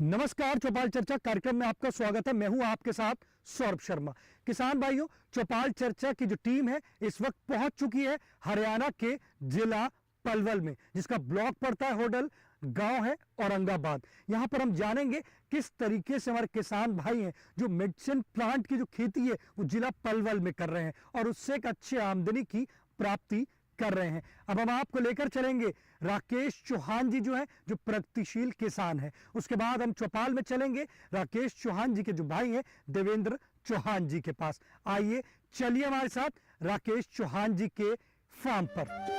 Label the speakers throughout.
Speaker 1: नमस्कार, चौपाल चर्चा कार्यक्रम में आपका स्वागत है। मैं हूं आपके साथ सौरभ शर्मा। किसान भाइयों, चौपाल चर्चा की जो टीम है इस वक्त पहुंच चुकी है हरियाणा के जिला पलवल में, जिसका ब्लॉक पड़ता है होडल, गांव है औरंगाबाद। यहां पर हम जानेंगे किस तरीके से हमारे किसान भाई हैं जो मेडिसिन प्लांट की जो खेती है वो जिला पलवल में कर रहे हैं और उससे एक अच्छी आमदनी की प्राप्ति कर रहे हैं। अब हम आपको लेकर चलेंगे राकेश चौहान जी जो है, जो प्रगतिशील किसान है। उसके बाद हम चौपाल में चलेंगे राकेश चौहान जी के जो भाई हैं देवेंद्र चौहान जी के पास। आइए चलिए हमारे साथ राकेश चौहान जी के फार्म पर।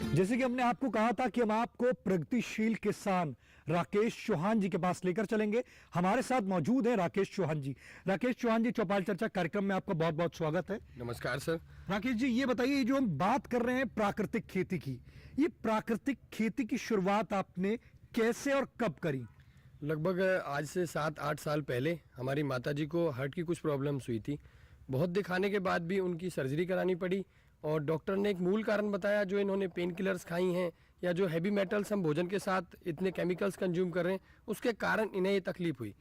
Speaker 1: जैसे कि हमने आपको कहा था कि हम आपको प्रगतिशील किसान राकेश चौहान जी के पास लेकर चलेंगे। हमारे साथ मौजूद है राकेश चौहान जी। राकेश चौहान जी, चौपाल चर्चा कार्यक्रम में आपका बहुत बहुत स्वागत है।
Speaker 2: नमस्कार सर।
Speaker 1: राकेश जी, ये बताइए, जो हम बात कर रहे हैं प्राकृतिक खेती की, ये प्राकृतिक खेती की शुरुआत आपने कैसे और कब करी?
Speaker 2: लगभग आज से 7-8 साल पहले हमारी माताजी को हार्ट की कुछ प्रॉब्लम्स हुई थी। बहुत दिखाने के बाद भी उनकी सर्जरी करानी पड़ी और डॉक्टर ने एक मूल कारण बताया, जो इन्होंने पेन किलर्स खाई हैं या जो हैवी मेटल्स हम भोजन के साथ इतने केमिकल्स कंज्यूम कर रहे हैं, उसके कारण इन्हें ये तकलीफ हुई।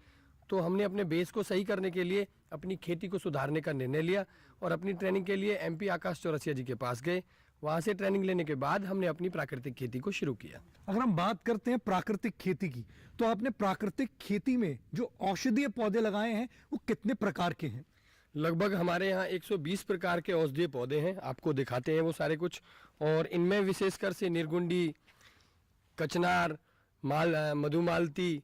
Speaker 2: तो हमने अपने बेस को सही करने के लिए अपनी खेती को सुधारने का निर्णय लिया और अपनी ट्रेनिंग के लिए MP आकाश चौरसिया जी के पास गए। वहाँ से ट्रेनिंग लेने के बाद हमने अपनी प्राकृतिक खेती को शुरू किया।
Speaker 1: अगर हम बात करते हैं प्राकृतिक खेती की, तो आपने प्राकृतिक खेती में जो औषधीय पौधे लगाए हैं वो कितने प्रकार के हैं?
Speaker 2: लगभग हमारे यहाँ 120 प्रकार के औषधीय पौधे हैं, आपको दिखाते हैं वो सारे कुछ। और इनमें विशेषकर से निर्गुंडी, कचनार, मधुमालती,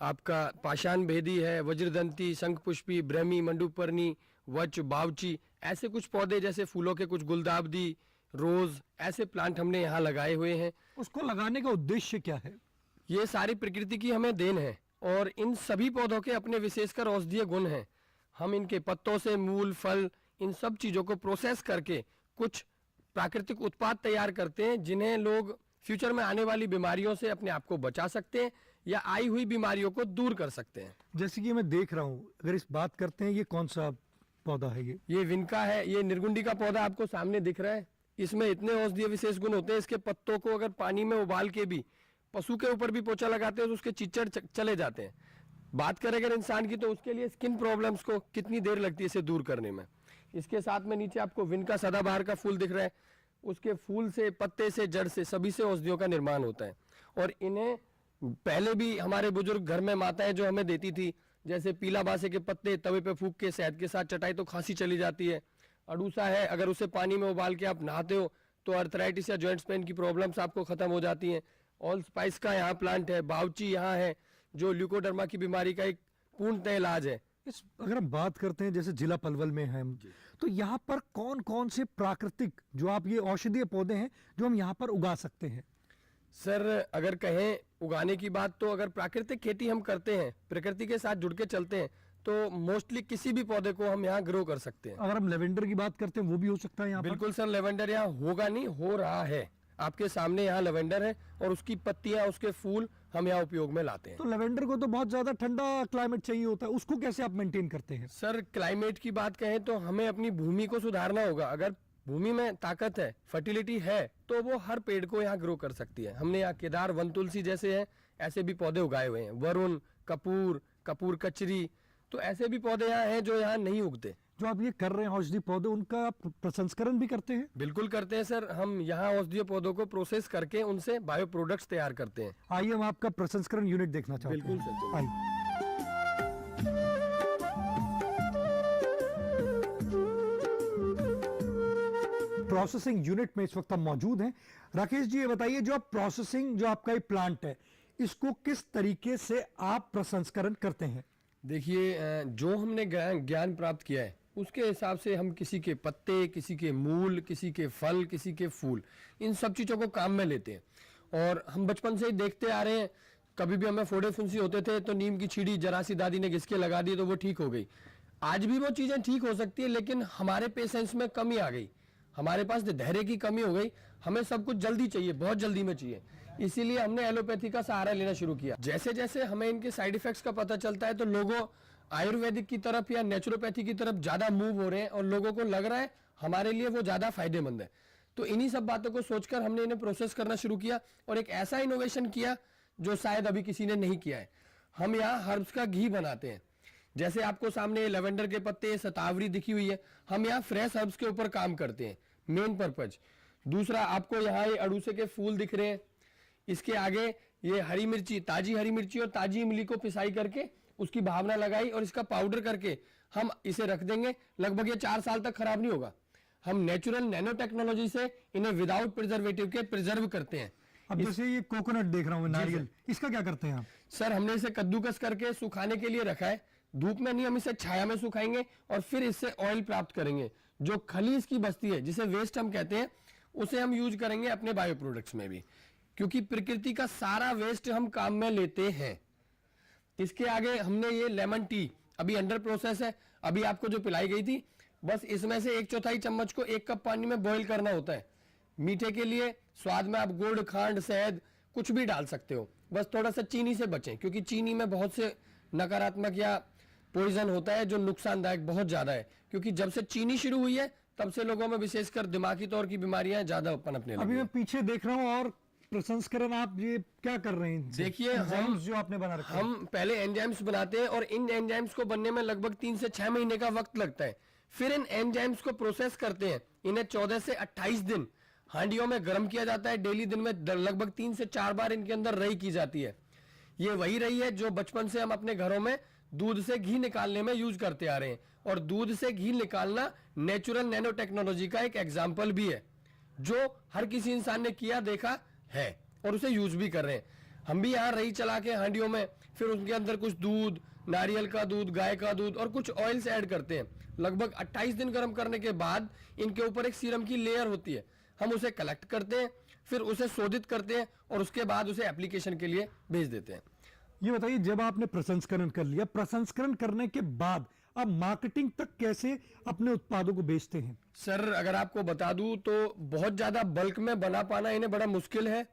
Speaker 2: आपका पाषाण भेदी है, वज्रदंती, शंखपुष्पी, ब्रह्मी, मंडूपर्णी, वच, बावची, ऐसे कुछ पौधे, जैसे फूलों के कुछ गुलदाबदी, रोज, ऐसे प्लांट हमने यहाँ लगाए हुए हैं।
Speaker 1: उसको लगाने का उद्देश्य क्या है?
Speaker 2: ये सारी प्रकृति की हमें देन है और इन सभी पौधों के अपने विशेषकर औषधीय गुण हैं। हम इनके पत्तों से मूल, फल, इन सब चीज़ों को प्रोसेस करके कुछ प्राकृतिक उत्पाद तैयार करते हैं, जिन्हें लोग फ्यूचर में आने वाली बीमारियों से अपने आप को बचा सकते हैं या आई हुई बीमारियों को दूर कर सकते हैं।
Speaker 1: जैसे कि मैं देख रहा हूँ, अगर इस बात करते हैं, ये कौन सा पौधा है?
Speaker 2: ये विनका है। ये निर्गुंडी का पौधा आपको सामने दिख रहा है। इसमें इतने औषधीय विशेष गुण होते हैं, इसके पत्तों को अगर पानी में उबाल के भी पशु के ऊपर भी पोछा लगाते हैं तो उसके चिच्चड़ चले जाते हैं। बात करें अगर इंसान की, तो उसके लिए स्किन प्रॉब्लम्स को कितनी देर लगती है इसे दूर करने में। इसके साथ में नीचे आपको विनका सदाबहार का फूल दिख रहा है। उसके फूल से, पत्ते से, जड़ से, सभी से औषधियों का निर्माण होता है। और इन्हें पहले भी हमारे बुजुर्ग घर में माताएं जो हमें देती थी, जैसे पीला बासे के पत्ते तवे पे फूंक के शहद के साथ चटाई तो खांसी चली जाती है। अड़ूसा है, अगर उसे पानी में उबाल के आप नहाते हो तो अर्थराइटिस या जॉइंट्स पेन की प्रॉब्लम्स आपको खत्म हो जाती हैं। ऑल स्पाइस का यहाँ प्लांट है। बावची यहाँ है, जो ल्यूकोडर्मा की बीमारी का एक पूर्णतः इलाज है।
Speaker 1: अगर हम बात करते हैं, जैसे जिला पलवल में हैं, तो यहाँ पर कौन कौन से प्राकृतिक जो आप ये औषधीय पौधे हैं जो हम यहाँ पर उगा सकते हैं?
Speaker 2: सर, अगर कहें उगाने की बात, तो अगर प्राकृतिक खेती हम करते हैं, प्रकृति के साथ जुड़ के चलते हैं, तो मोस्टली किसी भी पौधे को हम यहाँ ग्रो कर सकते हैं।
Speaker 1: अगर हम लेवेंडर की बात करते हैं, वो भी हो सकता है यहाँ?
Speaker 2: बिल्कुल सर, लेवेंडर यहाँ होगा नहीं, हो रहा है। आपके सामने यहाँ लेवेंडर है और उसकी पत्तियां, उसके फूल हम यहाँ उपयोग में लाते हैं।
Speaker 1: तो लेवेंडर को तो बहुत ज्यादा ठंडा क्लाइमेट चाहिए होता है, उसको कैसे आप मेंटेन करते हैं?
Speaker 2: सर, क्लाइमेट की बात कहें तो हमें अपनी भूमि को सुधारना होगा। अगर भूमि में ताकत है, फर्टिलिटी है, तो वो हर पेड़ को यहाँ ग्रो कर सकती है। हमने यहाँ केदार, वन तुलसी जैसे हैं, ऐसे भी पौधे उगाए हुए हैं, वरुण, कपूर, कपूर कचरी, तो ऐसे भी पौधे यहाँ हैं जो यहाँ नहीं उगते।
Speaker 1: जो आप ये कर रहे हैं औषधि पौधे, उनका प्रसंस्करण भी करते हैं?
Speaker 2: बिल्कुल करते हैं सर, हम यहाँ औषधीय पौधों को प्रोसेस करके उनसे बायो प्रोडक्ट्स तैयार करते हैं।
Speaker 1: आइए हम आपका प्रसंस्करण यूनिट देखना चाहते हैं।
Speaker 2: बिल्कुल सर,
Speaker 1: आइए। प्रोसेसिंग यूनिट में इस वक्त हम मौजूद हैं। राकेश जी, ये बताइए, जो आप प्रोसेसिंग, जो आपका ये प्लांट है, इसको किस तरीके से आप प्रसंस्करण करते हैं?
Speaker 2: देखिए, जो हमने ज्ञान प्राप्त किया है उसके हिसाब से हम किसी के पत्ते, किसी के मूल, किसी के फल, किसी के फूल, इन सब चीज़ों को काम में लेते हैं। और हम बचपन से ही देखते आ रहे हैं, कभी भी हमें फोड़े फुंसी होते थे तो नीम की छीड़ी जरा सी दादी ने घिस के लगा दी तो वो ठीक हो गई। आज भी वो चीज़ें ठीक हो सकती है, लेकिन हमारे पेशेंस में कमी आ गई, हमारे पास धैर्य की कमी हो गई, हमें सब कुछ जल्दी चाहिए, बहुत जल्दी में चाहिए। इसीलिए हमने एलोपैथी का सहारा लेना शुरू किया। जैसे जैसे हमें इनके साइड इफेक्ट्स का पता चलता है तो लोगों आयुर्वेदिक की तरफ या नेचुरोपैथी की तरफ ज्यादा मूव हो रहे हैं और लोगों को लग रहा है हमारे लिए वो ज्यादा फायदेमंद है। तो इन्हीं सब बातों को सोचकर हमने इन्हें प्रोसेस करना शुरू किया और एक ऐसा इनोवेशन किया जो शायद अभी किसी ने नहीं किया है। हम यहाँ हर्ब्स का घी बनाते हैं। जैसे आपको सामने लेवेंडर के पत्ते, शतावरी दिखी हुई है, हम यहाँ फ्रेश हर्ब्स के ऊपर काम करते हैं, मेन पर्पज। दूसरा, आपको यहाँ ये अड़ूसे के फूल दिख रहे हैं, इसके आगे ये हरी मिर्ची, ताजी हरी मिर्ची और ताजी इमली को पिसाई करके उसकी भावना लगाई और इसका पाउडर करके हम इसे रख देंगे। लगभग ये 4 साल तक खराब नहीं होगा। हम नेचुरल नैनो टेक्नोलॉजी से इन्हें विदाउट प्रिजर्वेटिव के प्रिजर्व करते हैं।
Speaker 1: अब जैसे ये कोकोनट देख रहा हूँ, नारियल, इसका क्या करते हैं आप?
Speaker 2: सर, हमने इसे कद्दूकस करके सुखाने के लिए रखा है। धूप में नहीं, हम इसे छाया में सुखाएंगे और फिर इससे ऑयल प्राप्त करेंगे। जो खली इसकी बचती है, जिसे वेस्ट हम कहते हैं, उसे हम यूज करेंगे अपने बायो प्रोडक्ट्स में भी, क्योंकि प्रकृति का सारा वेस्ट हम काम में लेते हैं। इसके आगे हमने ये लेमन टी अभी अंडर प्रोसेस है, अभी आपको जो पिलाई गई थी, बस इसमें से 1/4 चम्मच को 1 कप पानी में बॉईल करना होता है। मीठे के लिए स्वाद में आप गुड़, खांड, शहद कुछ भी डाल सकते हो, बस थोड़ा सा चीनी से बचें, क्योंकि चीनी में बहुत से नकारात्मक या पॉइजन होता है जो नुकसानदायक बहुत ज्यादा है। क्योंकि जब से चीनी शुरू हुई है तब से लोगों में विशेषकर दिमागी तौर की बीमारियां ज्यादा पनपने लगी।
Speaker 1: अभी मैं पीछे देख रहा हूँ, और प्रसंस्करण आप ये क्या कर रहे हैं?
Speaker 2: देखिए,
Speaker 1: हम जो आपने बना रखा है,
Speaker 2: हम पहले एंजाइम्स बनाते हैं और इन एंजाइम्स को बनने में लगभग 3 से 6 महीने का वक्त लगता है। फिर इन एंजाइम्स को प्रोसेस करते हैं। इन्हें 14 से 28 दिन हांडियों में गर्म किया जाता है। डेली दिन में लगभग 3 से 4 बार इनके अंदर रई की जाती है। ये वही रई है जो बचपन से हम अपने घरों में दूध से घी निकालने में यूज करते आ रहे हैं। और दूध से घी निकालना नेचुरल नैनो टेक्नोलॉजी का एक एग्जाम्पल भी है, जो हर किसी इंसान ने किया, देखा है और उसे यूज भी कर रहे हैं। हम भी यहाँ रही चला के हांडियों में फिर उनके अंदर कुछ दूध, नारियल का दूध, गाय का दूध और कुछ ऑयल्स ऐड करते हैं। लगभग 28 दिन गर्म करने के बाद इनके ऊपर एक सीरम की लेयर होती है। हम उसे कलेक्ट करते हैं, फिर उसे शोधित करते हैं और उसके बाद उसे एप्लीकेशन के लिए भेज देते हैं।
Speaker 1: ये बताइए, जब आपने प्रसंस्करण कर लिया, प्रसंस्करण करने के बाद आप मार्केटिंग तक कैसे अपने उत्पादों को बेचते हैं?
Speaker 2: सर, अगर आपको बता दूं तो बहुत ज्यादा बल्क में बना पाना इन्हें बड़ा मुश्किल है।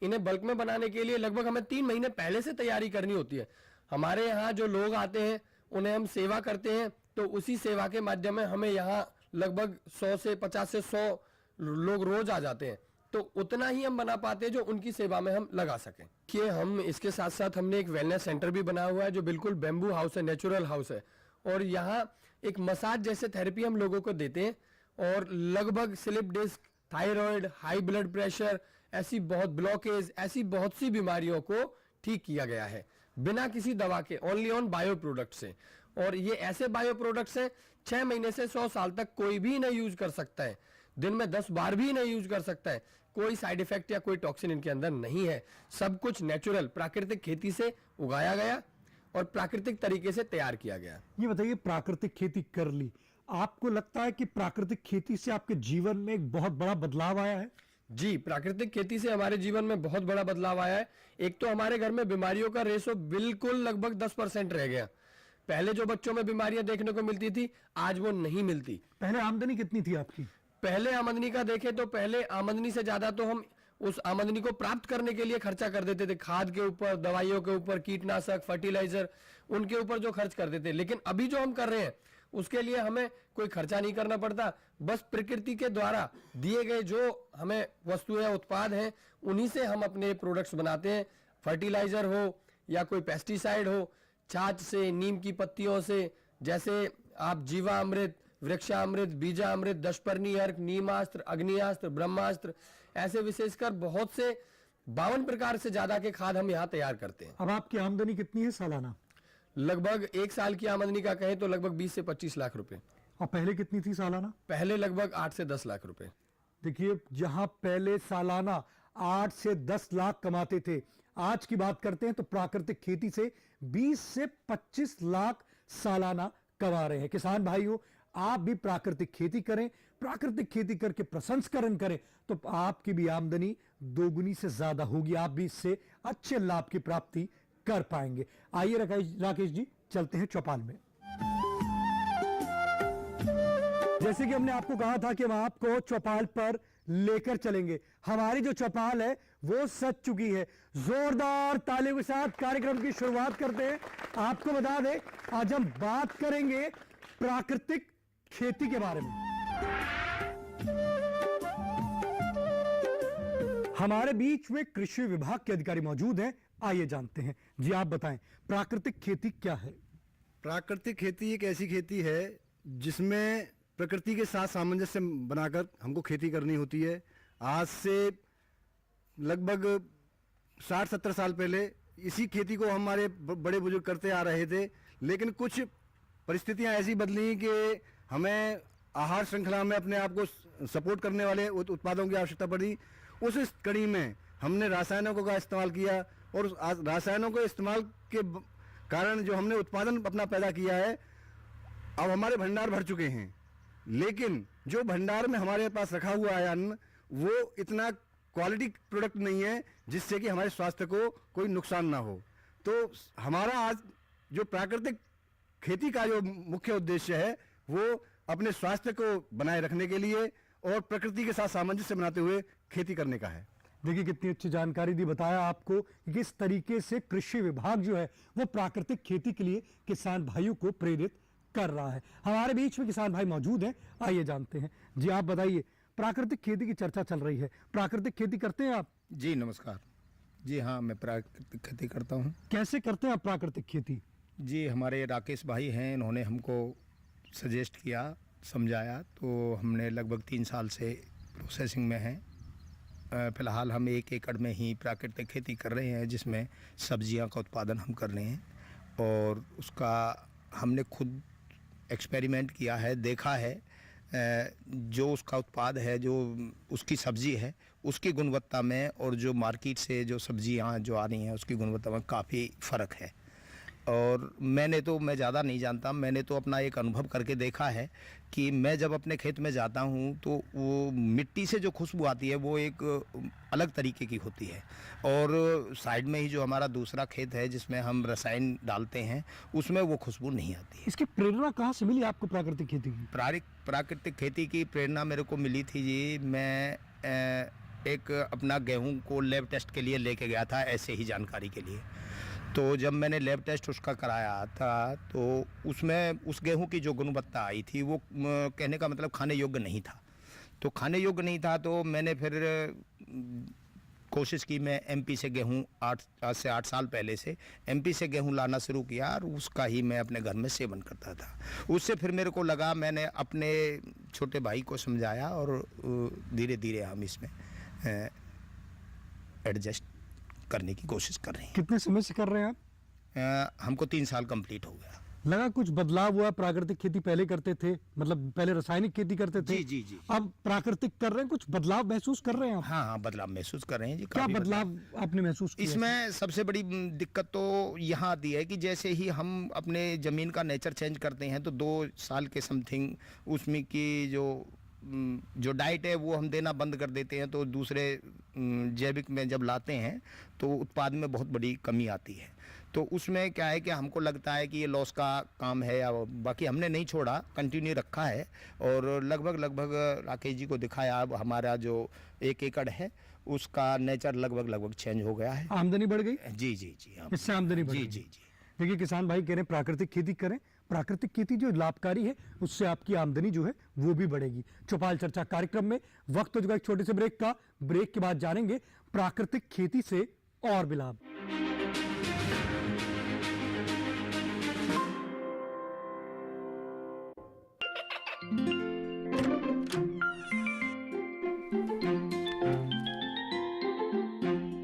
Speaker 2: इन्हें बल्क में बनाने के लिए लगभग हमें 3 महीने पहले से तैयारी करनी होती है। हमारे यहाँ जो लोग आते हैं उन्हें हम सेवा करते हैं, तो उसी सेवा के माध्यम में हमें यहाँ लगभग 100 से 50 से 100 लोग रोज आ जाते हैं, तो उतना ही हम बना पाते हैं जो उनकी सेवा में हम लगा सकें। कि हम इसके साथ साथ हमने एक वेलनेस सेंटर भी बनाया हुआ है जो बिल्कुल बेम्बू हाउस है, नेचुरल हाउस है, और यहाँ एक मसाज जैसे थेरेपी हम लोगों को देते हैं। और लगभग slip disc, thyroid, high blood pressure, ऐसी बहुत ब्लॉकेज, ऐसी बहुत सी बीमारियों को ठीक किया गया है बिना किसी दवा के, ओनली ऑन बायो प्रोडक्ट से। और ये ऐसे बायो प्रोडक्ट्स हैं 6 महीने से 100 साल तक कोई भी इन्हें यूज कर सकता है, दिन में 10 बार भी इन्हें यूज कर सकता है। कोई साइड इफेक्ट या कोई टॉक्सिन इनके अंदर नहीं है। सब कुछ नेचुरल प्राकृतिक खेती से उगाया गया और प्राकृतिक तरीके से तैयार किया गया।
Speaker 1: ये बताइए, प्राकृतिक खेती कर ली, आपको लगता है कि प्राकृतिक खेती से आपके जीवन में एक बहुत बड़ा बदलाव आया है?
Speaker 2: जी, प्राकृतिक खेती से हमारे जीवन में बहुत बड़ा बदलाव आया है। एक तो हमारे घर में बीमारियों का रेशो बिल्कुल लगभग 10% रह गया। पहले जो बच्चों में बीमारियां देखने को मिलती थी, आज वो नहीं मिलती।
Speaker 1: पहले आमदनी कितनी थी आपकी?
Speaker 2: पहले आमदनी का देखें तो पहले आमदनी से ज्यादा तो हम उस आमदनी को प्राप्त करने के लिए खर्चा कर देते थे, खाद के ऊपर, दवाइयों के ऊपर, कीटनाशक, फर्टिलाइजर, उनके ऊपर जो खर्च कर देते। लेकिन अभी जो हम कर रहे हैं उसके लिए हमें कोई खर्चा नहीं करना पड़ता। बस प्रकृति के द्वारा दिए गए जो हमें वस्तुएं उत्पाद हैं उन्हीं से हम अपने प्रोडक्ट्स बनाते हैं। फर्टिलाइजर हो या कोई पेस्टिसाइड हो, छाछ से, नीम की पत्तियों से, जैसे आप जीवामृत, वृक्षामृत, बीजामृत, दशपर्णी अर्क, नीमास्त्र, अग्नियास्त्र, ब्रह्मास्त्र, ऐसे विशेषकर बहुत से 52 प्रकार से ज्यादा के खाद हम यहाँ तैयार करते हैं।
Speaker 1: अब आपकी आमदनी कितनी है सालाना?
Speaker 2: लगभग एक साल की आमदनी का कहें तो लगभग 20 से 25 लाख रुपए।
Speaker 1: और पहले कितनी थी सालाना?
Speaker 2: पहले लगभग 8 से 10 लाख रुपए।
Speaker 1: देखिए, जहां पहले सालाना 8 से 10 लाख कमाते थे, आज की बात करते हैं तो प्राकृतिक खेती से 20 से 25 लाख सालाना कमा रहे हैं। किसान भाइयों, आप भी प्राकृतिक खेती करें, प्राकृतिक खेती करके प्रसंस्करण करें तो आपकी भी आमदनी दोगुनी से ज्यादा होगी, आप भी इससे अच्छे लाभ की प्राप्ति कर पाएंगे। आइए राकेश जी, चलते हैं चौपाल में। जैसे कि हमने आपको कहा था कि हम आपको चौपाल पर लेकर चलेंगे। हमारी जो चौपाल है वो सज चुकी है। जोरदार तालियों के साथ कार्यक्रम की शुरुआत करते हैं। आपको बता दें, आज हम बात करेंगे प्राकृतिक खेती के बारे में। हमारे बीच में कृषि विभाग के अधिकारी मौजूद हैं, आइए जानते हैं। जी आप बताएं, प्राकृतिक खेती क्या है?
Speaker 3: प्राकृतिक खेती एक ऐसी खेती है जिसमें प्रकृति के साथ सामंजस्य बनाकर हमको खेती करनी होती है। आज से लगभग 60-70 साल पहले इसी खेती को हमारे बड़े बुजुर्ग करते आ रहे थे, लेकिन कुछ परिस्थितियां ऐसी बदली कि हमें आहार श्रृंखला में अपने आप को सपोर्ट करने वाले उत्पादों की आवश्यकता पड़ी। उस कड़ी में हमने रासायनिकों का इस्तेमाल किया और उस रासायनों के इस्तेमाल के कारण जो हमने उत्पादन अपना पैदा किया है, अब हमारे भंडार भर चुके हैं, लेकिन जो भंडार में हमारे पास रखा हुआ है अन्न, वो इतना क्वालिटी प्रोडक्ट नहीं है जिससे कि हमारे स्वास्थ्य को कोई नुकसान ना हो। तो हमारा आज जो प्राकृतिक खेती का जो मुख्य उद्देश्य है वो अपने स्वास्थ्य को बनाए रखने के लिए और प्रकृति के साथ सामंजस्य बनाते हुए खेती करने का है।
Speaker 1: देखिए, कितनी अच्छी जानकारी दी, बताया आपको कि किस तरीके से कृषि विभाग जो है वो प्राकृतिक खेती के लिए किसान भाइयों को प्रेरित कर रहा है। हमारे बीच में किसान भाई मौजूद हैं, आइए जानते हैं। जी आप बताइए, प्राकृतिक खेती की चर्चा चल रही है, प्राकृतिक खेती करते हैं आप?
Speaker 4: जी नमस्कार। जी हाँ, मैं प्राकृतिक खेती करता हूँ।
Speaker 1: कैसे करते हैं आप प्राकृतिक खेती?
Speaker 4: जी, हमारे राकेश भाई हैं, इन्होंने हमको सजेस्ट किया, समझाया, तो हमने लगभग 3 साल से प्रोसेसिंग में हैं। फ़िलहाल हम 1 एकड़ में ही प्राकृतिक खेती कर रहे हैं, जिसमें सब्जियां का उत्पादन हम कर रहे हैं और उसका हमने खुद एक्सपेरिमेंट किया है, देखा है जो उसका उत्पाद है, जो उसकी सब्ज़ी है, उसकी गुणवत्ता में और जो मार्केट से जो सब्जियां जो आ रही हैं उसकी गुणवत्ता में काफ़ी फ़र्क है। और मैं ज़्यादा नहीं जानता, मैंने तो अपना एक अनुभव करके देखा है कि मैं जब अपने खेत में जाता हूँ तो वो मिट्टी से जो खुशबू आती है वो एक अलग तरीके की होती है। और साइड में ही जो हमारा दूसरा खेत है जिसमें हम रसायन डालते हैं, उसमें वो खुशबू नहीं आती है।
Speaker 1: इसकी प्रेरणा कहाँ से मिली आपको प्राकृतिक खेती की?
Speaker 4: प्राकृतिक खेती की प्रेरणा मेरे को मिली थी जी। मैं एक अपना गेहूँ को लैब टेस्ट के लिए लेके गया था, ऐसे ही जानकारी के लिए। तो जब मैंने लैब टेस्ट उसका कराया था तो उसमें उस गेहूं की जो गुणवत्ता आई थी वो कहने का मतलब खाने योग्य नहीं था। तो खाने योग्य नहीं था तो मैंने फिर कोशिश की, मैं एमपी से गेहूं 8 से 8 साल पहले से एमपी से गेहूं लाना शुरू किया और उसका ही मैं अपने घर में सेवन करता था। उससे फिर मेरे को लगा, मैंने अपने छोटे भाई को समझाया और धीरे धीरे हम इसमें एडजस्ट करने की कोशिश कर रहे हैं।
Speaker 1: कितने समय से कर रहे हैं आप?
Speaker 4: हमको 3 साल कंप्लीट हो गया।
Speaker 1: लगा कुछ बदलाव हुआ? प्राकृतिक खेती पहले करते थे, मतलब पहले रासायनिक खेती करते थे,
Speaker 4: जी जी जी,
Speaker 1: अब प्राकृतिक कर रहे हैं, कुछ बदलाव महसूस कर रहे हैं आप?
Speaker 4: हाँ हाँ, बदलाव महसूस कर रहे हैं जी।
Speaker 1: क्या बदलाव आपने महसूस किया?
Speaker 4: इसमें सबसे बड़ी दिक्कत तो यहाँ आती है कि जैसे ही हम अपने ज़मीन का नेचर चेंज करते हैं तो 2 साल के समथिंग उसमें की जो डाइट है वो हम देना बंद कर देते हैं, तो दूसरे जैविक में जब लाते हैं तो उत्पाद में बहुत बड़ी कमी आती है। तो उसमें क्या है कि हमको लगता है कि ये लॉस का काम है, या बाकी हमने नहीं छोड़ा, कंटिन्यू रखा है। और लगभग राकेश जी को दिखाया, अब हमारा जो 1 एकड़ है उसका नेचर लगभग चेंज हो गया है।
Speaker 1: आमदनी बढ़ गई?
Speaker 4: जी जी जी,
Speaker 1: इससे आमदनी बढ़
Speaker 4: जी
Speaker 1: गई।
Speaker 4: जी जी।
Speaker 1: देखिए, किसान भाई कह रहे हैं प्राकृतिक खेती करें, प्राकृतिक खेती जो लाभकारी है उससे आपकी आमदनी जो है वो भी बढ़ेगी। चौपाल चर्चा कार्यक्रम में वक्त हो चुका एक छोटे से ब्रेक का। ब्रेक के बाद जानेंगे प्राकृतिक खेती से और भी लाभ।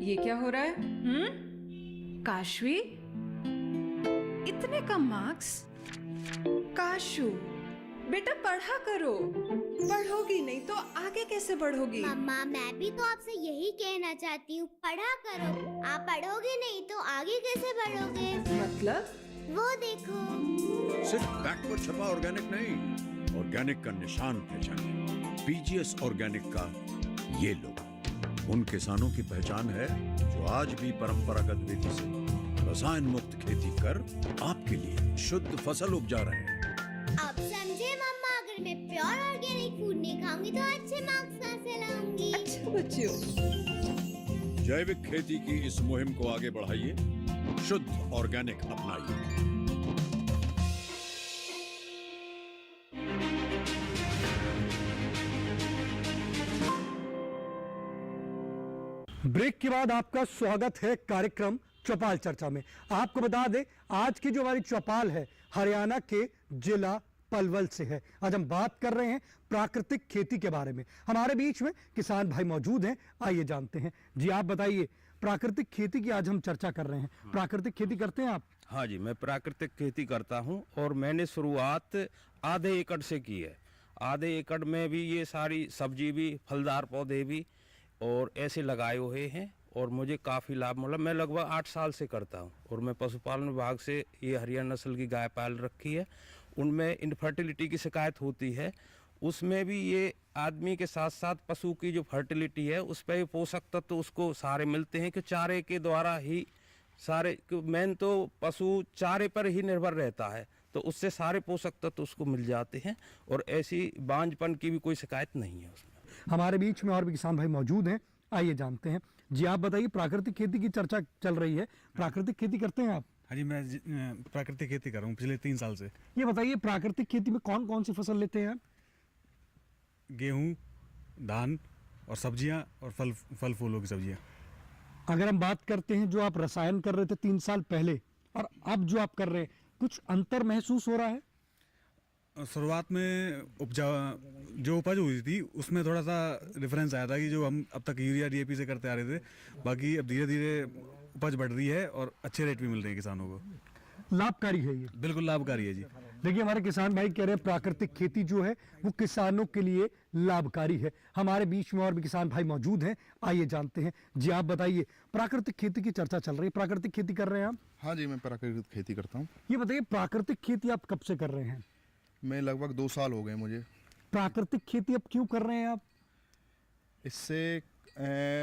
Speaker 5: ये क्या हो रहा है?
Speaker 6: काशवी, इतने कम मार्क्स?
Speaker 5: काशू, बेटा पढ़ा करो। पढ़ोगी नहीं तो आगे कैसे बढ़ोगी?
Speaker 7: मम्मा, मैं भी तो आपसे यही कहना चाहती हूँ, पढ़ा करो। आप पढ़ोगे नहीं तो आगे कैसे बढ़ोगे?
Speaker 5: मतलब?
Speaker 7: वो देखो।
Speaker 8: सिर्फ बैक पर छपा ऑर्गेनिक नहीं, ऑर्गेनिक का निशान पहचानिए। पीजीएस ऑर्गेनिक का ये लोगो उन किसानों की पहचान है जो आज भी परंपरागत विधि से रसायन मुक्त खेती कर आपके लिए शुद्ध फसल उपजा रहे हैं।
Speaker 7: अब समझे मम्मा, अगर मैं प्योर ऑर्गेनिक फूड नहीं खाऊंगी तो अच्छे मार्क्स कहाँ से लाऊंगी?
Speaker 5: अच्छा बच्चियों,
Speaker 8: जैविक खेती की इस मुहिम को आगे बढ़ाइए, शुद्ध ऑर्गेनिक अपनाइए।
Speaker 1: ब्रेक के बाद आपका स्वागत है कार्यक्रम चौपाल चर्चा में। आपको बता दें आज की जो हमारी चौपाल है हरियाणा के जिला पलवल से है। आज हम बात कर रहे हैं प्राकृतिक खेती के बारे में। हमारे बीच में किसान भाई मौजूद हैं, आइए जानते हैं। जी आप बताइए, प्राकृतिक खेती की आज हम चर्चा कर रहे हैं। प्राकृतिक खेती करते हैं आप?
Speaker 9: हाँ जी, मैं प्राकृतिक खेती करता हूँ और मैंने शुरुआत आधे एकड़ से की है। आधे एकड़ में भी ये सारी सब्जी भी, फलदार पौधे भी और ऐसे लगाए हुए हैं और मुझे काफ़ी लाभ मिला। मैं लगभग 8 साल से करता हूँ और मैं पशुपालन विभाग से ये हरियाणा नस्ल की गाय पाल रखी है। उनमें इनफर्टिलिटी की शिकायत होती है, उसमें भी ये आदमी के साथ साथ पशु की जो फर्टिलिटी है उस पर पोषक तत्व उसको सारे मिलते हैं कि चारे के द्वारा ही सारे, मेन तो पशु चारे पर ही निर्भर रहता है तो उससे सारे पोषक तत्व उसको मिल जाते हैं और ऐसी बांझपन की भी कोई शिकायत नहीं है उसमें।
Speaker 1: हमारे बीच में और भी किसान भाई मौजूद हैं, आइए जानते हैं। जी आप बताइए, प्राकृतिक खेती की चर्चा चल रही है, प्राकृतिक खेती करते हैं आप?
Speaker 10: हाँ जी, मैं प्राकृतिक खेती कर रहा हूँ पिछले 3 साल से।
Speaker 1: ये बताइए प्राकृतिक खेती में कौन कौन सी फसल लेते हैं आप?
Speaker 10: गेहूँ, धान और सब्जियाँ और फल फूलों की सब्जियाँ।
Speaker 1: अगर हम बात करते हैं जो आप रसायन कर रहे थे 3 साल पहले और अब जो आप कर रहे हैं, कुछ अंतर महसूस हो रहा है?
Speaker 10: शुरुआत में जो उपज हुई थी उसमें थोड़ा सा डिफरेंस आया था कि जो हम अब तक यूरिया डीएपी से करते आ रहे थे, बाकी अब धीरे धीरे उपज बढ़ रही है और अच्छे रेट भी मिल रहे हैं किसानों को।
Speaker 1: लाभकारी है ये?
Speaker 10: बिल्कुल लाभकारी है जी।
Speaker 1: देखिए हमारे किसान भाई कह रहे हैं प्राकृतिक खेती जो है वो किसानों के लिए लाभकारी है। हमारे बीच में और भी किसान भाई मौजूद हैं, आइए जानते हैं। जी आप बताइए, प्राकृतिक खेती की चर्चा चल रही है, प्राकृतिक खेती कर रहे हैं आप?
Speaker 11: हाँ जी, मैं प्राकृतिक खेती करता हूँ।
Speaker 1: ये बताइए प्राकृतिक खेती आप कब से कर रहे हैं?
Speaker 11: मैं लगभग 2 साल हो गए मुझे।
Speaker 1: प्राकृतिक खेती अब क्यों कर रहे हैं आप?
Speaker 11: इससे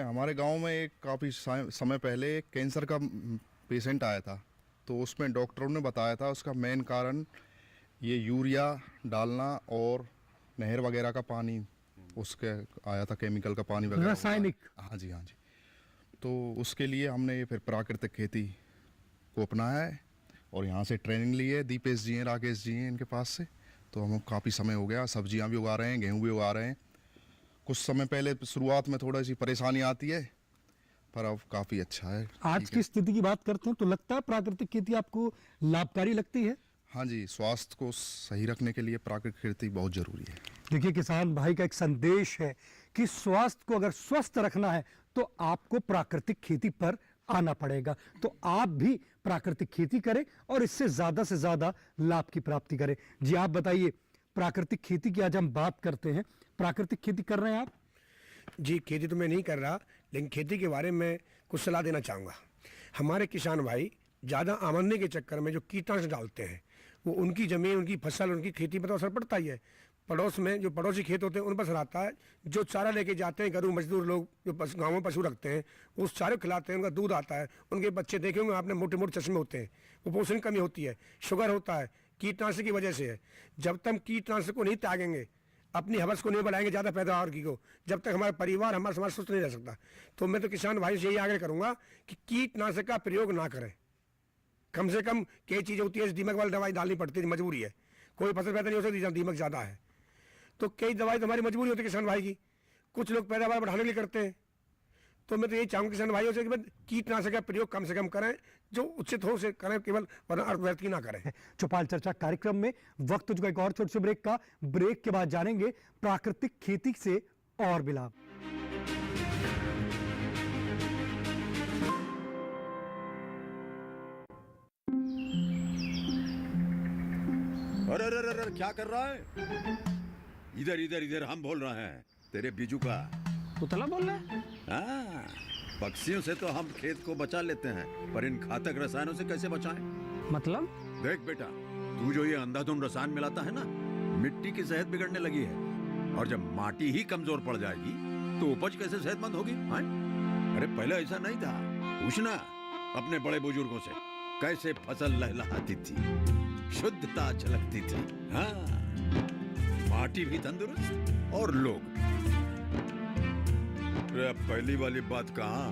Speaker 11: हमारे गांव में एक काफ़ी समय पहले कैंसर का पेशेंट आया था, तो उसमें डॉक्टरों ने बताया था उसका मेन कारण ये यूरिया डालना और नहर वगैरह का पानी उसके आया था, केमिकल का पानी वगैरह,
Speaker 1: रासायनिक।
Speaker 11: हाँ जी हाँ जी। तो उसके लिए हमने फिर प्राकृतिक खेती को अपनाया है और यहाँ से ट्रेनिंग ली है। दीपेश जी हैं, राकेश जी हैं इनके पास से, तो हम काफ़ी समय हो गया। सब्जियां भी उगा रहे हैं, गेहूं भी उगा रहे हैं। कुछ समय पहले शुरुआत में थोड़ा सी परेशानी आती है पर अब काफ़ी अच्छा है।
Speaker 1: आज की स्थिति की बात करते हैं तो लगता है प्राकृतिक खेती आपको लाभकारी लगती है?
Speaker 11: हाँ जी, स्वास्थ्य को सही रखने के लिए प्राकृतिक खेती बहुत ज़रूरी है।
Speaker 1: देखिए किसान भाई का एक संदेश है कि स्वास्थ्य को अगर स्वस्थ रखना है तो आपको प्राकृतिक खेती पर आना पड़ेगा। तो आप भी प्राकृतिक खेती करें और इससे ज्यादा से ज्यादा लाभ की प्राप्ति करें। जी आप बताइए, प्राकृतिक खेती की आज हम बात करते हैं, प्राकृतिक खेती कर रहे हैं आप?
Speaker 4: जी, खेती तो मैं नहीं कर रहा, लेकिन खेती के बारे में कुछ सलाह देना चाहूँगा। हमारे किसान भाई ज़्यादा आमदनी के चक्कर में जो कीटनाशक डालते हैं वो उनकी ज़मीन, उनकी फसल, उनकी खेती पर तो असर पड़ता ही है। पड़ोस में जो पड़ोसी खेत होते हैं उन पर असर आता है। जो चारा लेके जाते हैं घरों मजदूर लोग जो गाँव में पशु रखते हैं, उस चारे खिलाते हैं, उनका दूध आता है। उनके बच्चे देखे होंगे आपने, मोटे मोटे चश्मे होते हैं, वो पोषण कमी होती है, शुगर होता है, कीटनाशक की वजह से है। जब तक कीटनाशक को नहीं त्यागेंगे, अपनी हवस को नहीं बढ़ाएंगे ज़्यादा पैदावार की को, जब तक हमारा परिवार, हमारा समाज स्वस्थ नहीं रह सकता। तो मैं तो किसान भाई से यही आग्रह करूँगा कि कीटनाशक का प्रयोग ना करें,
Speaker 12: कम से कम कई चीज़ें होती है, दीमक वाली दवाई डालनी पड़ती है, मजबूरी है। कोई फसल पैदा नहीं हो सकती जहाँ दीमक ज़्यादा है, तो कई दवाई तो हमारी मजबूरी होती है किसान भाई की। कुछ लोग पैदावार बढ़ाने के लिए करते हैं। तो मैं तो यही चाहूँगा किसान भाइयों से कि कीटनाशक का प्रयोग कम से कम करें, जो उचित हो उसे करें, केवल वरना अर्थ व्यर्थ की ना करें।
Speaker 1: चौपाल चर्चा कार्यक्रम में वक्त हो चुका एक और छोटे से ब्रेक का। ब्रेक के बाद जानेंगे प्राकृतिक खेती से और भी लाभ।
Speaker 8: अरे अरे अरे अरे, क्या कर रहा है? इधर इधर इधर, हम बोल रहे हैं तेरे बीजू का।
Speaker 2: पुतला बोल रहा है?
Speaker 8: हाँ, पक्षियों से तो हम खेत को बचा लेते हैं, पर इन घातक रसायनों से कैसे बचाएं?
Speaker 2: मतलब?
Speaker 8: देख बेटा, तू जो ये अंधाधुंध रसायन मिलाता है ना, मिट्टी की सेहत बिगड़ने लगी है। और जब माटी ही कमजोर पड़ जाएगी तो उपज कैसे सेहतमंद होगी? हाँ? अरे पहले ऐसा नहीं था। पूछना अपने बड़े बुजुर्गों से, कैसे फसल लहलहाती थी, शुद्धता झलकती थी। हाँ, माटी भी तंदुरुस्त और लोग भी। अरे अब पहली वाली बात कहाँ?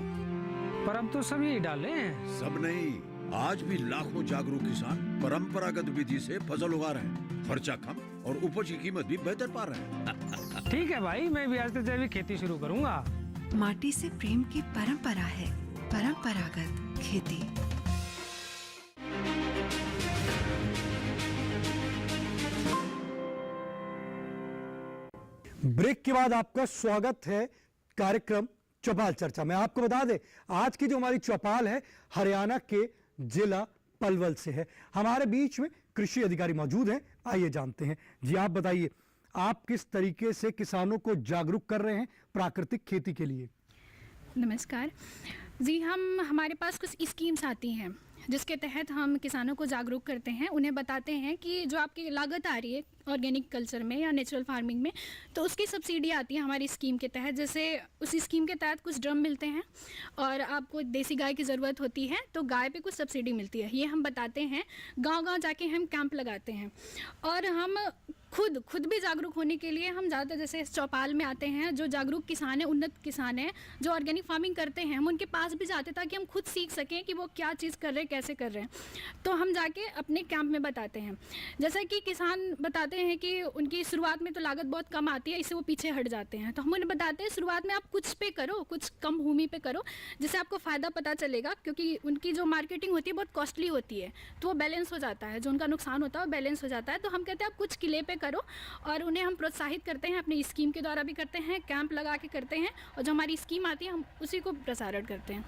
Speaker 2: पर अब तो सब यही डाले हैं।
Speaker 8: सब नहीं, आज भी लाखों जागरूक किसान परंपरागत विधि से फसल उगा रहे हैं। खर्चा कम और उपज की कीमत भी बेहतर पा रहे हैं।
Speaker 2: ठीक है भाई, मैं भी आज से जैविक खेती शुरू करूंगा।
Speaker 6: माटी से प्रेम की परंपरा है परंपरागत खेती।
Speaker 1: ब्रेक के बाद आपका स्वागत है कार्यक्रम चौपाल चर्चा में। आपको बता दें, आज की जो हमारी चौपाल है हरियाणा के जिला पलवल से है। हमारे बीच में कृषि अधिकारी मौजूद हैं, आइए जानते हैं। जी आप बताइए, आप किस तरीके से किसानों को जागरूक कर रहे हैं प्राकृतिक खेती के लिए?
Speaker 13: नमस्कार जी, हमारे पास कुछ स्कीम्स आती हैं जिसके तहत हम किसानों को जागरूक करते हैं। उन्हें बताते हैं कि जो आपकी लागत आ रही है ऑर्गेनिक कल्चर में या नेचुरल फार्मिंग में, तो उसकी सब्सिडी आती है हमारी स्कीम के तहत। जैसे उस स्कीम के तहत कुछ ड्रम मिलते हैं और आपको देसी गाय की ज़रूरत होती है तो गाय पे कुछ सब्सिडी मिलती है। ये हम बताते हैं, गांव-गांव जाके हम कैंप लगाते हैं। और हम खुद भी जागरूक होने के लिए हम ज़्यादातर जैसे इस चौपाल में आते हैं, जो जागरूक किसान हैं, उन्नत किसान हैं, जो ऑर्गेनिक फार्मिंग करते हैं, हम उनके पास भी जाते ताकि हम खुद सीख सकें कि वो क्या चीज़ कर रहे हैं, कैसे कर रहे हैं। तो हम जाके अपने कैंप में बताते हैं। जैसा कि किसान बताते हैं कि उनकी शुरुआत में तो लागत बहुत कम आती है, इससे वो पीछे हट जाते हैं। तो हम उन्हें बताते हैं शुरुआत में आप कुछ पे करो, कुछ कम भूमि पे करो, जिससे आपको फ़ायदा पता चलेगा। क्योंकि उनकी जो मार्केटिंग होती है बहुत कॉस्टली होती है, तो वो बैलेंस हो जाता है, जो उनका नुकसान होता है वो बैलेंस हो जाता है। तो हम कहते हैं आप कुछ किले पे करो, और उन्हें हम प्रोत्साहित करते हैं, अपनी स्कीम के द्वारा भी करते हैं, कैंप लगा के करते हैं, और जो हमारी स्कीम आती है हम उसी को प्रसारण करते हैं।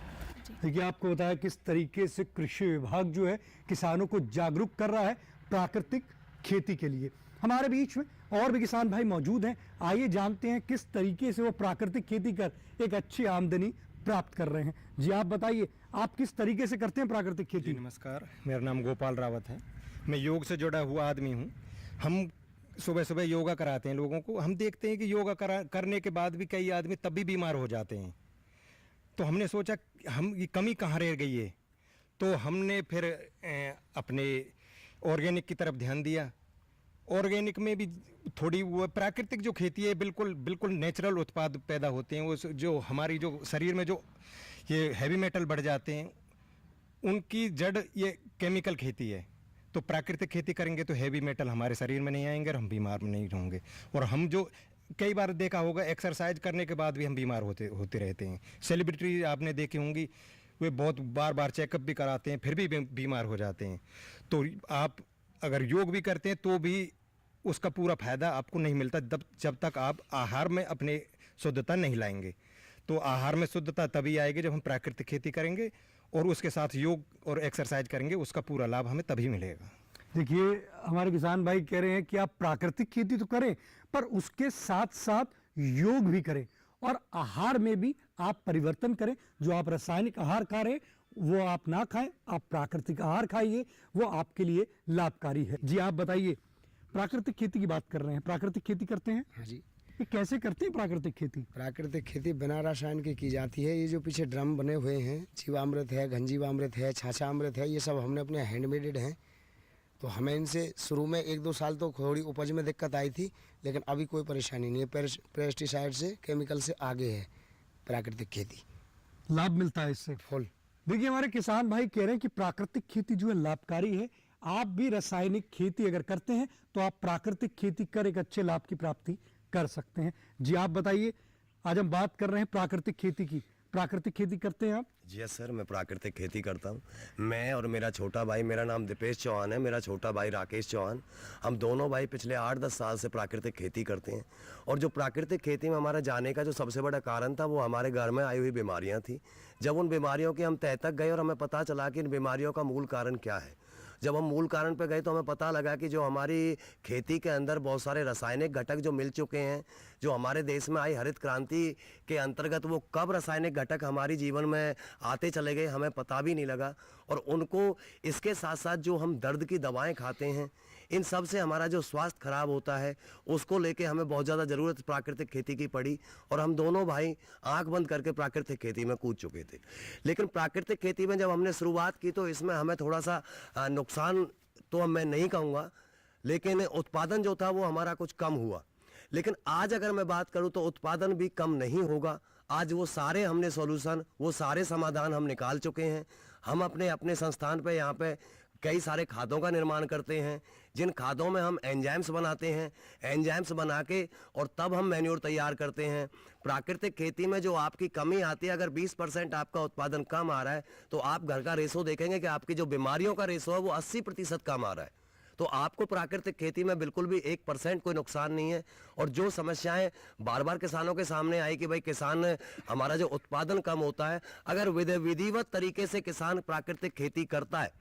Speaker 1: देखिए, आपको बताया किस तरीके से कृषि विभाग जो है किसानों को जागरूक कर रहा है प्राकृतिक खेती के लिए। हमारे बीच में और भी किसान भाई मौजूद हैं, आइए जानते हैं किस तरीके से वो प्राकृतिक खेती कर एक अच्छी आमदनी प्राप्त कर रहे हैं। जी आप बताइए, आप किस तरीके से करते हैं प्राकृतिक खेती?
Speaker 14: नमस्कार, मेरा नाम गोपाल रावत है। मैं योग से जुड़ा हुआ आदमी हूँ। हम सुबह सुबह योगा कराते हैं लोगों को। हम देखते हैं कि योगा करने के बाद भी कई आदमी तब भी बीमार हो जाते हैं। तो हमने सोचा हम ये कमी कहाँ रह गई है, तो हमने फिर अपने ऑर्गेनिक की तरफ ध्यान दिया। ऑर्गेनिक में भी थोड़ी वो प्राकृतिक जो खेती है, बिल्कुल नेचुरल उत्पाद पैदा होते हैं। वो जो हमारी जो शरीर में जो ये हैवी मेटल बढ़ जाते हैं, उनकी जड़ ये केमिकल खेती है। तो प्राकृतिक खेती करेंगे तो हैवी मेटल हमारे शरीर में नहीं आएंगे और हम बीमार नहीं होंगे। और हम जो कई बार देखा होगा, एक्सरसाइज करने के बाद भी हम बीमार होते रहते हैं। सेलिब्रिटी आपने देखी होंगी, वे बहुत बार चेकअप भी कराते हैं, फिर भी बीमार हो जाते हैं। तो आप अगर योग भी करते हैं तो भी उसका पूरा फायदा आपको नहीं मिलता जब तक आप आहार में अपने शुद्धता नहीं लाएंगे। तो आहार में शुद्धता तभी आएगी जब हम प्राकृतिक खेती करेंगे और उसके साथ योग और एक्सरसाइज करेंगे, उसका पूरा लाभ हमें तभी मिलेगा।
Speaker 1: देखिए, हमारे किसान भाई कह रहे हैं कि आप प्राकृतिक खेती तो करें, पर उसके साथ साथ योग भी करें और आहार में भी आप परिवर्तन करें। जो आप रासायनिक आहार खा रहे हैं वो आप ना खाएं, आप प्राकृतिक आहार खाइए, वो आपके लिए लाभकारी है। जी आप बताइए, प्राकृतिक खेती की बात कर रहे हैं, प्राकृतिक खेती करते हैं?
Speaker 15: हाँ जी।
Speaker 1: ये कैसे करते हैं प्राकृतिक खेती?
Speaker 15: प्राकृतिक खेती बिना रसायन की जाती है। ये जो पीछे ड्रम बने हुए हैं, जीवामृत है, घनजीवामृत है, छाछामृत है, ये सब हमने अपने हैंडमेडेड हैं। तो हमें इनसे शुरू में 1-2 साल तो थोड़ी उपज में दिक्कत आई थी, लेकिन अभी कोई परेशानी नहीं है। पेस्टिसाइड से, केमिकल से आगे है प्राकृतिक खेती।
Speaker 1: लाभ मिलता है इससे?
Speaker 15: फुल
Speaker 1: देखिए हमारे किसान भाई कह रहे हैं कि प्राकृतिक खेती जो है लाभकारी है। आप भी रासायनिक खेती अगर करते हैं तो आप प्राकृतिक खेती कर एक अच्छे लाभ की प्राप्ति कर सकते हैं। जी आप बताइए, आज हम बात कर रहे हैं प्राकृतिक खेती की। प्राकृतिक खेती करते हैं आप?
Speaker 16: जी यस सर, मैं प्राकृतिक खेती करता हूँ। मैं और मेरा छोटा भाई, मेरा नाम दीपेश चौहान है, मेरा छोटा भाई राकेश चौहान, हम दोनों भाई पिछले 8-10 साल से प्राकृतिक खेती करते हैं। और जो प्राकृतिक खेती में हमारा जाने का जो सबसे बड़ा कारण था वो हमारे घर में आई हुई बीमारियाँ थी। जब उन बीमारियों के हम तह तक गए और हमें पता चला कि इन बीमारियों का मूल कारण क्या है, जब हम मूल कारण पे गए तो हमें पता लगा कि जो हमारी खेती के अंदर बहुत सारे रासायनिक घटक जो मिल चुके हैं, जो हमारे देश में आई हरित क्रांति के अंतर्गत वो कब रासायनिक घटक हमारे जीवन में आते चले गए हमें पता भी नहीं लगा। और उनको इसके साथ साथ जो हम दर्द की दवाएं खाते हैं, इन सब से हमारा जो स्वास्थ्य खराब होता है, उसको लेके हमें बहुत ज़्यादा ज़रूरत प्राकृतिक खेती की पड़ी। और हम दोनों भाई आंख बंद करके प्राकृतिक खेती में कूद चुके थे। लेकिन प्राकृतिक खेती में जब हमने शुरुआत की तो इसमें हमें थोड़ा सा नुकसान तो मैं नहीं कहूँगा, लेकिन उत्पादन जो था वो हमारा कुछ कम हुआ। लेकिन आज अगर मैं बात करूँ तो उत्पादन भी कम नहीं होगा। आज वो सारे हमने सॉल्यूशन, वो सारे समाधान हम निकाल चुके हैं। हम अपने अपने संस्थान पे यहाँ पे कई सारे खादों का निर्माण करते हैं, जिन खादों में हम एंजाइम्स बनाते हैं। एंजाइम्स बना के और तब हम मैन्योर तैयार करते हैं। प्राकृतिक खेती में जो आपकी कमी आती है, अगर 20% आपका उत्पादन कम आ रहा है तो आप घर का रेशो देखेंगे कि आपकी जो बीमारियों का रेशो है वो 80% कम आ रहा है। तो आपको प्राकृतिक खेती में बिल्कुल भी 1% कोई नुकसान नहीं है। और जो समस्याएं बार बार किसानों के सामने आई कि भाई किसान हमारा जो उत्पादन कम होता है, अगर विधिवत तरीके से किसान प्राकृतिक खेती करता है,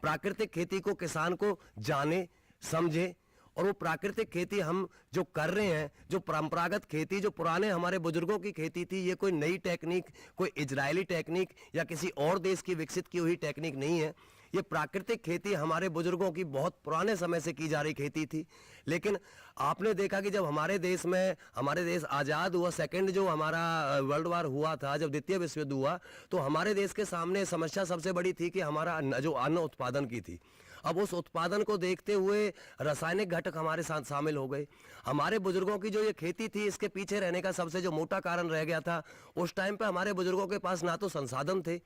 Speaker 16: प्राकृतिक खेती को किसान को जाने समझे, और वो प्राकृतिक खेती हम जो कर रहे हैं, जो परंपरागत खेती जो पुराने हमारे बुजुर्गों की खेती थी, ये कोई नई टेक्निक, कोई इजरायली टेक्निक या किसी और देश की विकसित की हुई टेक्निक नहीं है। ये प्राकृतिक खेती हमारे बुजुर्गों की बहुत पुराने समय से की जा रही खेती थी। लेकिन आपने देखा कि जब हमारे देश आज़ाद हुआ, सेकंड जो हमारा वर्ल्ड वार हुआ था, जब द्वितीय विश्व युद्ध हुआ, तो हमारे देश के सामने समस्या सबसे बड़ी थी कि हमारा जो अन्न उत्पादन की थी। अब उस उत्पादन को देखते हुए रासायनिक घटक हमारे साथ शामिल हो गए। हमारे बुजुर्गों की जो ये खेती थी, इसके पीछे रहने का सबसे जो मोटा कारण रह गया था, उस टाइम पे हमारे बुजुर्गों के पास ना तो संसाधन थे,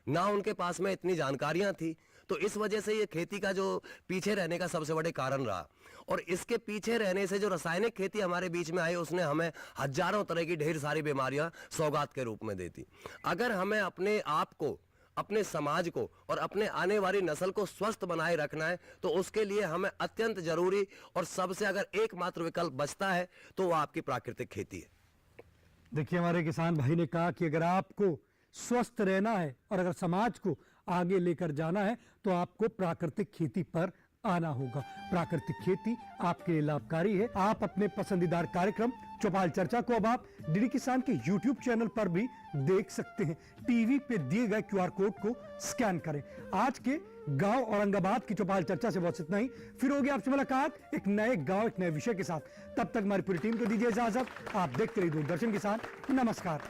Speaker 16: ना उनके पास में इतनी जानकारियां थी। तो इस वजह से ये खेती का जो पीछे रहने का सबसे बड़े कारण रहा। और इसके पीछे रहने से जो रासायनिक खेती हमारे बीच में आई, उसने हमें हजारों तरह की ढेर सारी बीमारियां सौगात के रूप में दी थी। अगर हमें अपने आप को, अपने समाज को और अपने आने वाली नस्ल को स्वस्थ बनाए रखना है, तो उसके लिए हमें अत्यंत जरूरी और सबसे अगर एकमात्र विकल्प बचता है तो वो आपकी प्राकृतिक खेती है।
Speaker 1: देखिए हमारे किसान भाई ने कहा कि अगर आपको स्वस्थ रहना है और अगर समाज को आगे लेकर जाना है तो आपको प्राकृतिक खेती पर आना होगा। प्राकृतिक खेती आपके लिए लाभकारी है। आप अपने पसंदीदार कार्यक्रम चौपाल चर्चा को अब आप डीडी किसान के YouTube चैनल पर भी देख सकते हैं। टीवी पे दिए गए QR कोड को स्कैन करें। आज के गांव औरंगाबाद की चौपाल चर्चा से बस इतना ही। फिर होगी आपसे मुलाकात एक नए गांव, एक नए विषय के साथ। तब तक हमारी पूरी टीम को दीजिए इजाजत। आप देखते रहिए दूरदर्शन किसान। नमस्कार।